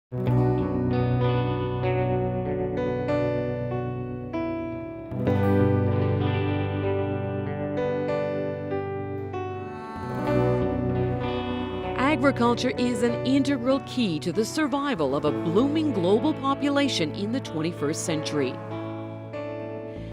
Agriculture is an integral key to the survival of a blooming global population in the 21st century.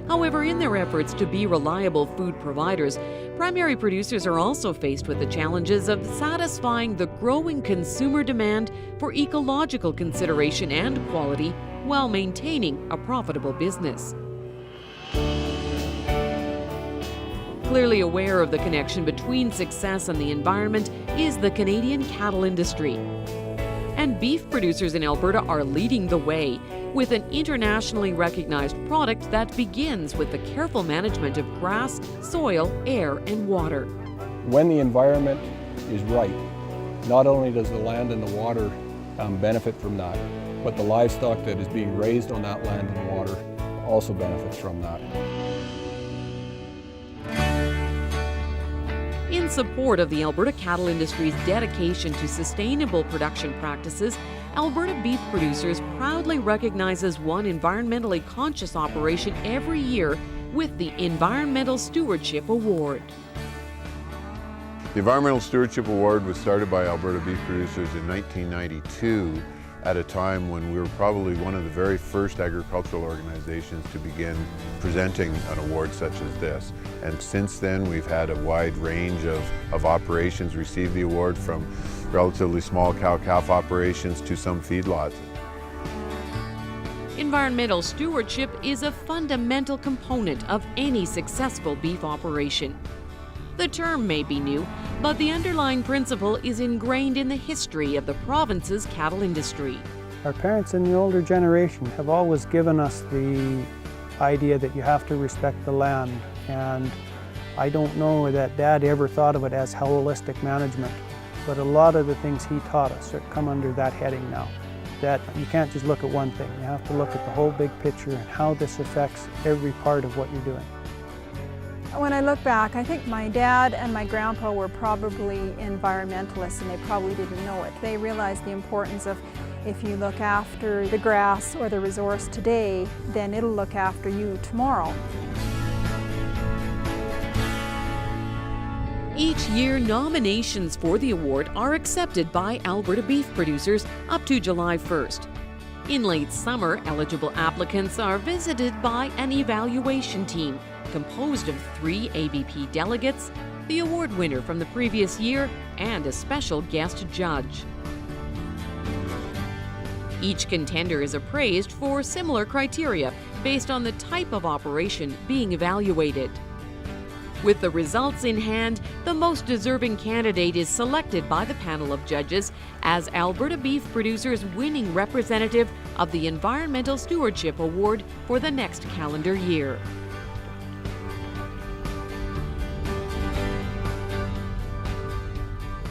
However, in their efforts to be reliable food providers, primary producers are also faced with the challenges of satisfying the growing consumer demand for ecological consideration and quality while maintaining a profitable business. Clearly aware of the connection between success and the environment is the Canadian cattle industry. And beef producers in Alberta are leading the way with an internationally recognized product that begins with the careful management of grass, soil, air, and water. When the environment is right, not only does the land and the water benefit from that, but the livestock that is being raised on that land and water also benefits from that. In support of the Alberta cattle industry's dedication to sustainable production practices, Alberta Beef Producers proudly recognizes one environmentally conscious operation every year with the Environmental Stewardship Award. The Environmental Stewardship Award was started by Alberta Beef Producers in 1992 at a time when we were probably one of the very first agricultural organizations to begin presenting an award such as this. And since then, we've had a wide range of operations receive the award, from relatively small cow-calf operations to some feedlots. Environmental stewardship is a fundamental component of any successful beef operation. The term may be new, but the underlying principle is ingrained in the history of the province's cattle industry. Our parents in the older generation have always given us the idea that you have to respect the land, and I don't know that Dad ever thought of it as holistic management, but a lot of the things he taught us come under that heading now. That you can't just look at one thing, you have to look at the whole big picture and how this affects every part of what you're doing. When I look back, I think my dad and my grandpa were probably environmentalists, and they probably didn't know it. They realized the importance of, if you look after the grass or the resource today, then it'll look after you tomorrow. Each year, nominations for the award are accepted by Alberta Beef Producers up to July 1st. In late summer, eligible applicants are visited by an evaluation team composed of 3 ABP delegates, the award winner from the previous year, and a special guest judge. Each contender is appraised for similar criteria based on the type of operation being evaluated. With the results in hand, the most deserving candidate is selected by the panel of judges as Alberta Beef Producers' winning representative of the Environmental Stewardship Award for the next calendar year.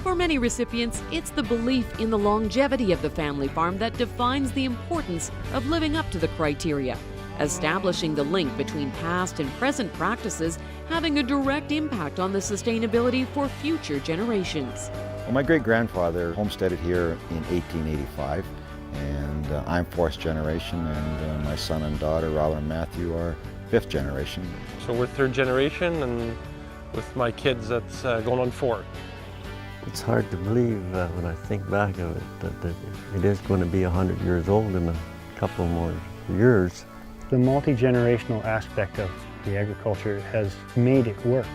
For many recipients, it's the belief in the longevity of the family farm that defines the importance of living up to the criteria, establishing the link between past and present practices having a direct impact on the sustainability for future generations. Well, my great-grandfather homesteaded here in 1885, and I'm 4th generation, and my son and daughter, Robin and Matthew, are 5th generation. So we're 3rd generation, and with my kids, that's going on 4. It's hard to believe when I think back of it that it is going to be 100 years old in a couple more years. The multi-generational aspect of the agriculture has made it work.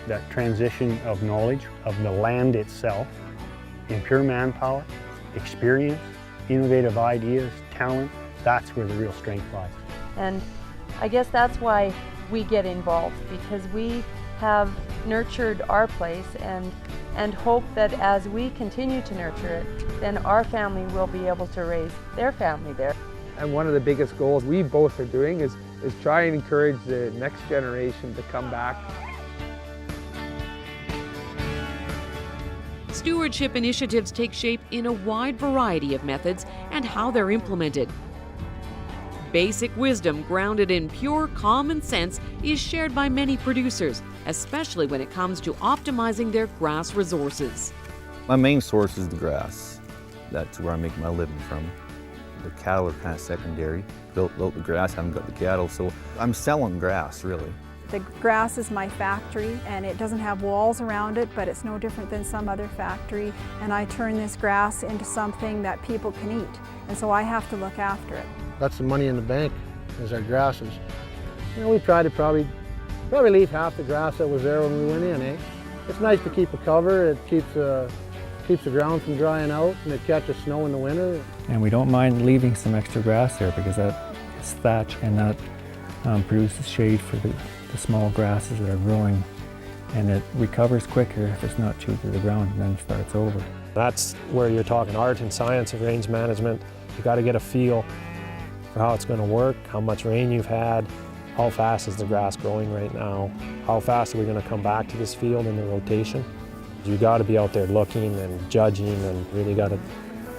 That transition of knowledge of the land itself, in pure manpower, experience, innovative ideas, talent, that's where the real strength lies. And I guess that's why we get involved, because we have nurtured our place and hope that as we continue to nurture it, then our family will be able to raise their family there. And one of the biggest goals we both are doing is try and encourage the next generation to come back. Stewardship initiatives take shape in a wide variety of methods and how they're implemented. Basic wisdom grounded in pure common sense is shared by many producers, especially when it comes to optimizing their grass resources. My main source is the grass. That's where I make my living from. The cattle are kind of secondary. Built the grass, haven't got the cattle, so I'm selling grass, really. The grass is my factory, and it doesn't have walls around it, but it's no different than some other factory. And I turn this grass into something that people can eat, and so I have to look after it. That's the money in the bank, is our grasses. You know, we try to probably leave half the grass that was there when we went in, eh? It's nice to keep a cover. It keeps the ground from drying out, and it catches snow in the winter. And we don't mind leaving some extra grass there because that is thatch, and that produces shade for the small grasses that are growing, and it recovers quicker if it's not chewed to the ground and then starts over. That's where you're talking art and science of range management. You got to get a feel for how it's going to work, how much rain you've had, how fast is the grass growing right now, how fast are we going to come back to this field in the rotation. You got to be out there looking and judging and really got to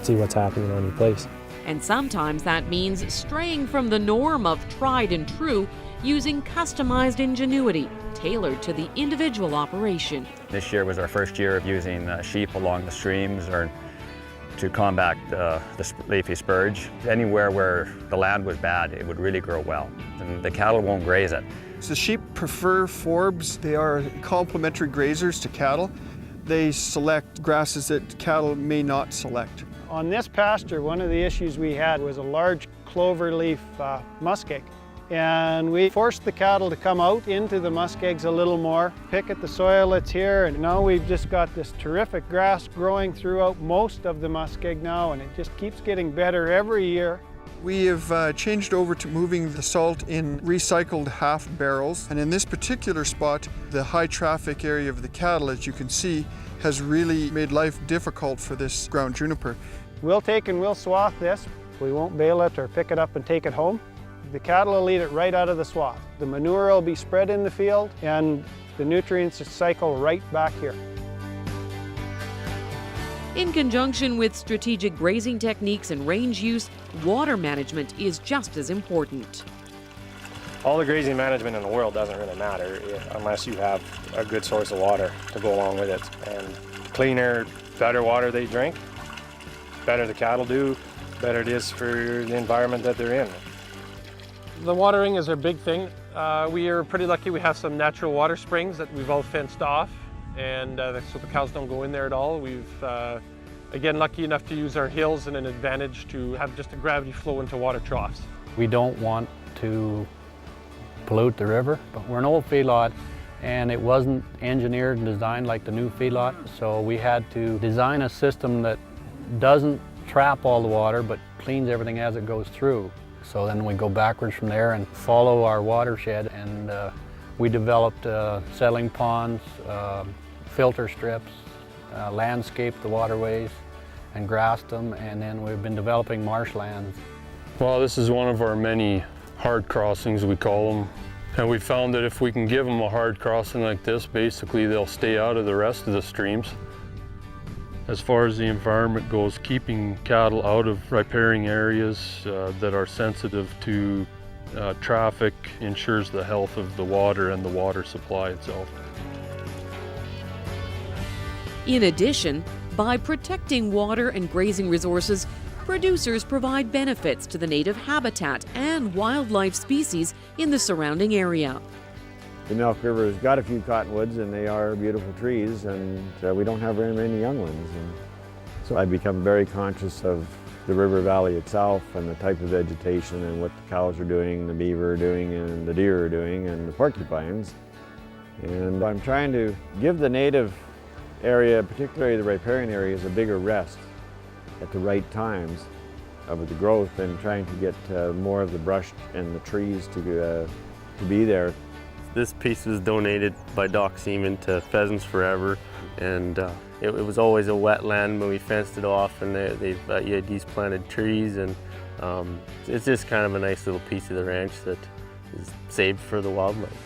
see what's happening on your place. And sometimes that means straying from the norm of tried and true, using customized ingenuity tailored to the individual operation. This year was our first year of using sheep along the streams or to combat the leafy spurge. Anywhere where the land was bad, it would really grow well, and the cattle won't graze it. So sheep prefer forbs. They are complementary grazers to cattle. They select grasses that cattle may not select. On this pasture, one of the issues we had was a large cloverleaf muskeg. And we forced the cattle to come out into the muskegs a little more, pick at the soil that's here, and now we've just got this terrific grass growing throughout most of the muskeg now, and it just keeps getting better every year. We have changed over to moving the salt in recycled half barrels, and in this particular spot, the high traffic area of the cattle, as you can see, has really made life difficult for this ground juniper. We'll take and we'll swath this. We won't bale it or pick it up and take it home. The cattle will eat it right out of the swath. The manure will be spread in the field, and the nutrients cycle right back here. In conjunction with strategic grazing techniques and range use, water management is just as important. All the grazing management in the world doesn't really matter unless you have a good source of water to go along with it. And cleaner, better water they drink, better the cattle do, better it is for the environment that they're in. The watering is our big thing. We are pretty lucky we have some natural water springs that we've all fenced off, and so the cows don't go in there at all. We've, again, lucky enough to use our hills and an advantage to have just a gravity flow into water troughs. We don't want to pollute the river, but we're an old feedlot, and it wasn't engineered and designed like the new feedlot, so we had to design a system that doesn't trap all the water but cleans everything as it goes through. So then we go backwards from there and follow our watershed, and we developed settling ponds, filter strips, landscaped the waterways and grassed them, and then we've been developing marshlands. Well, this is one of our many hard crossings, we call them. And we found that if we can give them a hard crossing like this, basically they'll stay out of the rest of the streams. As far as the environment goes, keeping cattle out of riparian areas that are sensitive to traffic ensures the health of the water and the water supply itself. In addition, by protecting water and grazing resources, producers provide benefits to the native habitat and wildlife species in the surrounding area. The Milk River has got a few cottonwoods, and they are beautiful trees, and we don't have very many young ones. And so I become very conscious of the river valley itself and the type of vegetation and what the cows are doing, the beaver are doing, and the deer are doing, and the porcupines. And I'm trying to give the native area, particularly the riparian areas, a bigger rest at the right times of the growth, and trying to get more of the brush and the trees to be there. This piece was donated by Doc Seaman to Pheasants Forever, and it was always a wetland when we fenced it off, and these planted trees, and it's just kind of a nice little piece of the ranch that is saved for the wildlife.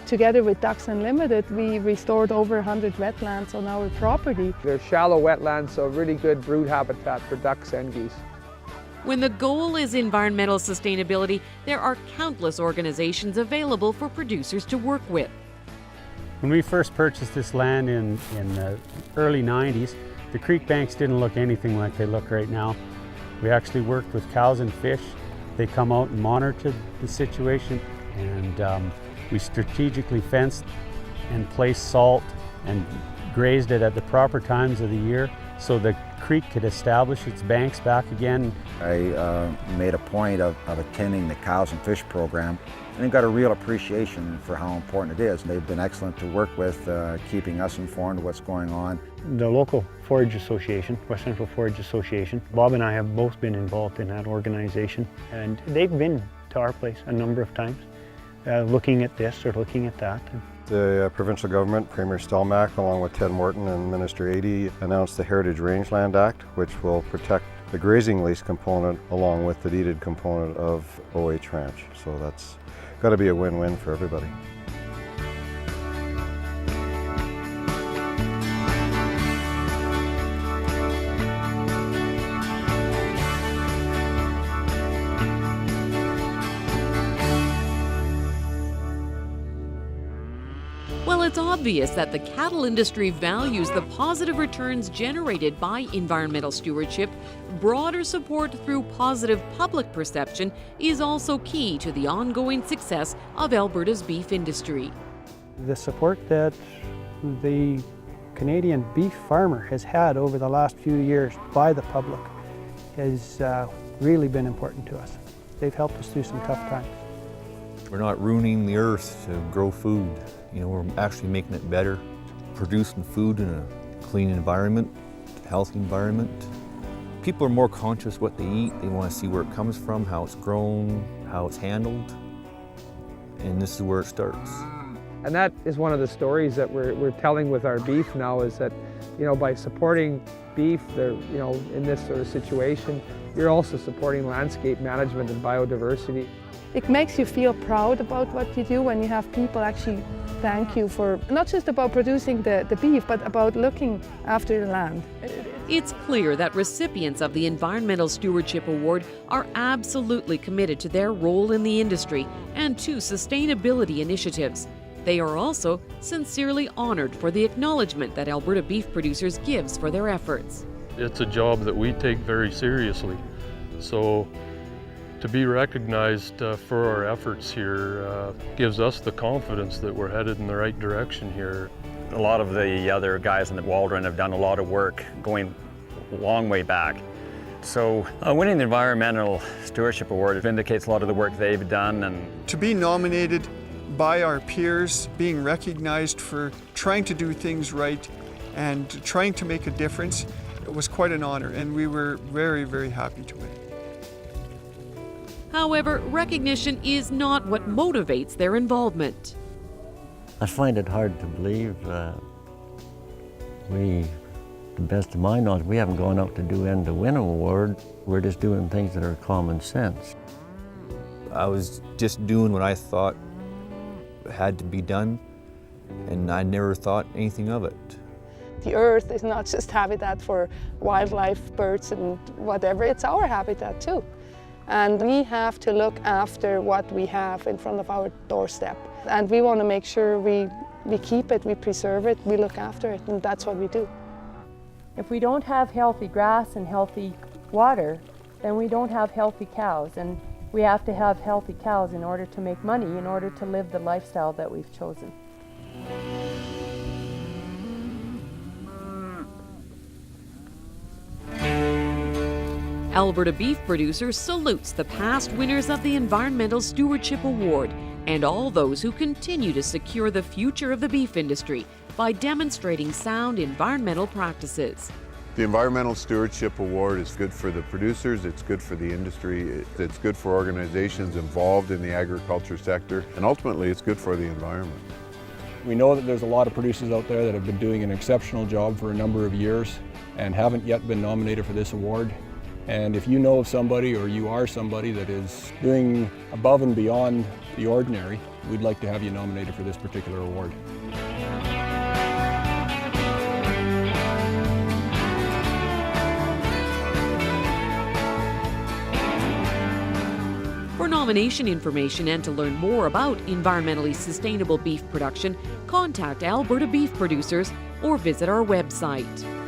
Together with Ducks Unlimited, we restored over 100 wetlands on our property. They're shallow wetlands, so really good brood habitat for ducks and geese. When the goal is environmental sustainability, there are countless organizations available for producers to work with. When we first purchased this land in the early 90s, the creek banks didn't look anything like they look right now. We actually worked with cows and fish. They come out and monitor the situation, and we strategically fenced and placed salt and grazed it at the proper times of the year so the creek could establish its banks back again. I made a point of attending the cows and fish program and got a real appreciation for how important it is. They've been excellent to work with, keeping us informed of what's going on. The local forage association, West Central Forage Association, Bob and I have both been involved in that organization, and they've been to our place a number of times, looking at this or looking at that. The provincial government, Premier Stelmach, along with Ted Morton and Minister Adie, announced the Heritage Rangeland Act, which will protect the grazing lease component along with the deeded component of OH Ranch. So that's got to be a win-win for everybody. Well, it's obvious that the cattle industry values the positive returns generated by environmental stewardship. Broader support through positive public perception is also key to the ongoing success of Alberta's beef industry. The support that the Canadian beef farmer has had over the last few years by the public has really been important to us. They've helped us through some tough times. We're not ruining the earth to grow food. You know, we're actually making it better, producing food in a clean environment, healthy environment. People are more conscious what they eat. They want to see where it comes from, how it's grown, how it's handled, and this is where it starts. And that is one of the stories that we're telling with our beef now, is that, you know, by supporting beef, you know, in this sort of situation, you're also supporting landscape management and biodiversity. It makes you feel proud about what you do when you have people actually thank you for not just about producing the beef, but about looking after the land. It's clear that recipients of the Environmental Stewardship Award are absolutely committed to their role in the industry and to sustainability initiatives. They are also sincerely honored for the acknowledgement that Alberta beef producers gives for their efforts. It's a job that we take very seriously. So to be recognized for our efforts here gives us the confidence that we're headed in the right direction here. A lot of the other guys in the Waldron have done a lot of work going a long way back. So winning the Environmental Stewardship Award vindicates a lot of the work they've done. And to be nominated by our peers, being recognized for trying to do things right and trying to make a difference, it was quite an honor, and we were very, very happy to win. However, recognition is not what motivates their involvement. I find it hard to believe to the best of my knowledge, we haven't gone out to do and to win an award. We're just doing things that are common sense. I was just doing what I thought had to be done, and I never thought anything of it. The earth is not just habitat for wildlife, birds and whatever, it's our habitat too. And we have to look after what we have in front of our doorstep. And we want to make sure we keep it, we preserve it, we look after it, and that's what we do. If we don't have healthy grass and healthy water, then we don't have healthy cows. And we have to have healthy cows in order to make money, in order to live the lifestyle that we've chosen. Alberta Beef Producers salutes the past winners of the Environmental Stewardship Award and all those who continue to secure the future of the beef industry by demonstrating sound environmental practices. The Environmental Stewardship Award is good for the producers, it's good for the industry, it's good for organizations involved in the agriculture sector, and ultimately it's good for the environment. We know that there's a lot of producers out there that have been doing an exceptional job for a number of years and haven't yet been nominated for this award. And if you know of somebody or you are somebody that is doing above and beyond the ordinary, we'd like to have you nominated for this particular award. For nomination information and to learn more about environmentally sustainable beef production, contact Alberta Beef Producers or visit our website.